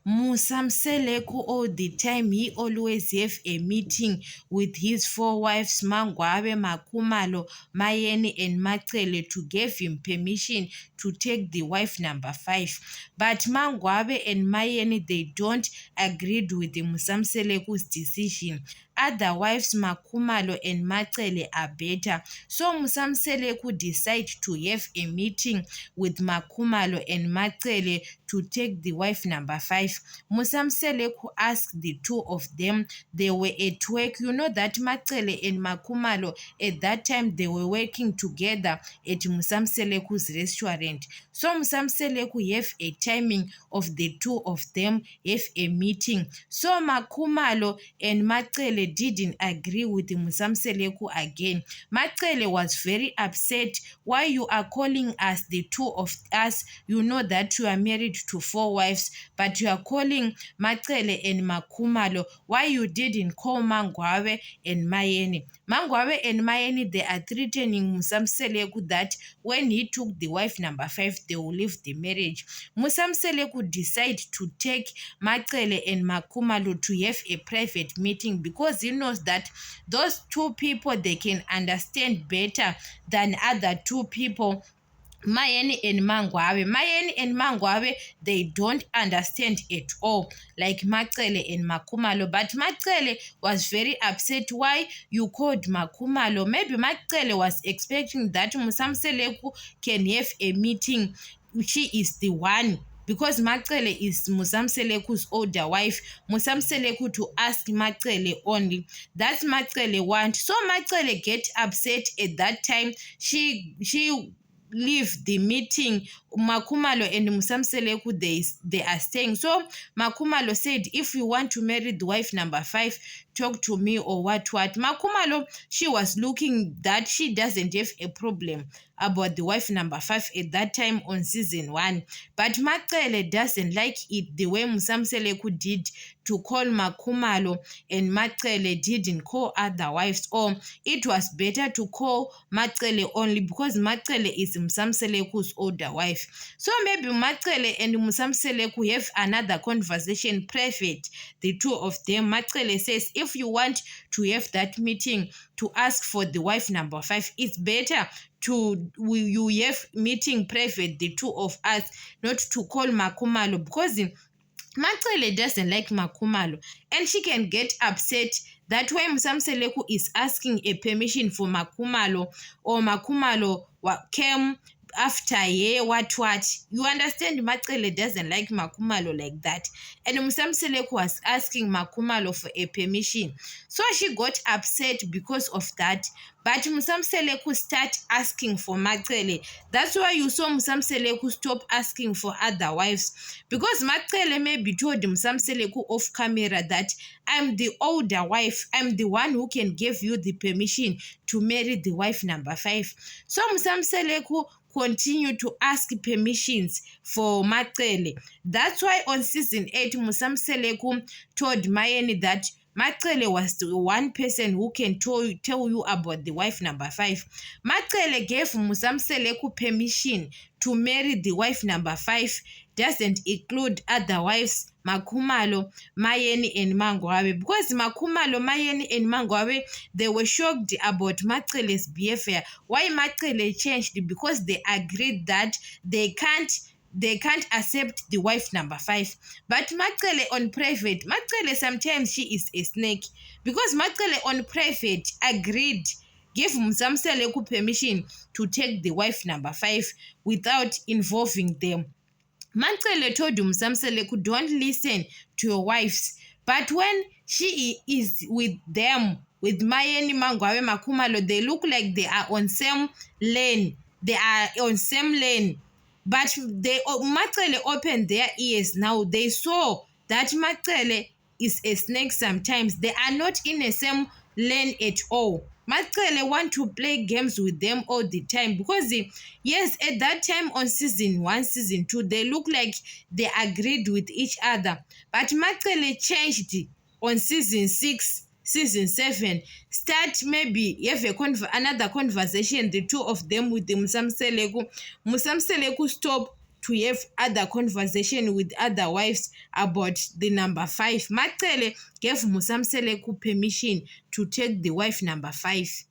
Musamseleku all the time, he always have a meeting with his four wives, Mangwabe, Makumalo, Mayeni, and Machele, to give him permission to take the wife number 5. But Mangwabe and Mayeni, they don't agreed with the Musamseleku's decision. Other wives, Makumalo and Machele, are better. So Musamseleku decide to have a meeting with Makumalo and Machele to take the wife number 5. Musamseleku asked the two of them. They were at work. You know that Machele and Makumalo at that time they were working together at Musamseleku's restaurant. So Musamseleku have a timing of the two of them have a meeting. So Makumalo and Machele didn't agree with Musamseleku again. Machele was very upset. Why you are calling us, the two of us? You know that you are married to 4 wives, but you are calling Machele and Makumalo. Why you didn't call Mangwawe and Mayeni? Mangwawe and Mayeni, they are threatening Musamseleku that when he took the wife number 5, they will leave the marriage. Musamseleku decide to take Machele and Makumalo to have a private meeting because he knows that those two people, they can understand better than other two people, Mayeni and Mangwawe. Mayeni and Mangwawe, they don't understand at all, like Machele and Makumalo. But Machele was very upset. Why you called Makumalo? Maybe Machele was expecting that Musamseleku can have a meeting. She is the one, because Machele is Musamseleku's older wife. Musamseleku to ask Machele only. That's Machele want. So Machele get upset at that time. She leave the meeting. Makumalo and Musamseleku, they are staying. So Makumalo said, if you want to marry the wife number 5, talk to me or what. Makumalo, she was looking that she doesn't have a problem about the wife number 5 at that time on season 1. But Machele doesn't like it the way Musamseleku did to call Makumalo and Machele didn't call other wives. Or it was better to call Machele only because Machele is Musamseleku's older wife. So maybe Machele and Musamseleku have another conversation private, the two of them. Machele says, if you want to have that meeting to ask for the wife number 5, it's better you have meeting private, the two of us, not to call Makumalo, because Machele doesn't like Makumalo, and she can get upset that when Musamseleku is asking a permission for Makumalo, or Makumalo came after what. You understand, Machele doesn't like Makumalo like that. And Musamseleku was asking Makumalo for a permission. So she got upset because of that. But Musamseleku start asking for Machele. That's why you saw Musamseleku stop asking for other wives. Because Machele maybe told Musamseleku off camera that I'm the older wife. I'm the one who can give you the permission to marry the wife number 5. So Musamseleku continue to ask permissions for Machele. That's why on season 8, Musamseleku told Mayeni that Machele was the one person who can tell you about the wife number 5. Machele gave Musamseleku permission to marry the wife number 5, doesn't include other wives, Makumalo, Mayeni, and Mangwawe. Because Makumalo, Mayeni, and Mangwawe, they were shocked about Machele's behavior. Why Machele changed? Because they agreed that they can't accept the wife number 5. But Machele on private, Machele sometimes she is a snake, because Machele on private agreed, give Musamseleku permission to take the wife number 5 without involving them. Machele told Musamseleku, don't listen to your wives. But when she is with them, with Mayeni, Mangwawe, Makumalo, they look like they are on same lane. They are on same lane. But Machele opened their ears now. They saw that Machele is a snake sometimes. They are not in the same lane at all. Machele want to play games with them all the time because, yes, at that time on season 1, season 2, they look like they agreed with each other. But Machele changed on season 6, season 7. Start maybe have another conversation, the two of them with the Musamseleku. Musamseleku stop to have other conversation with other wives about the number 5. Macele gave Musamseleku permission to take the wife number 5.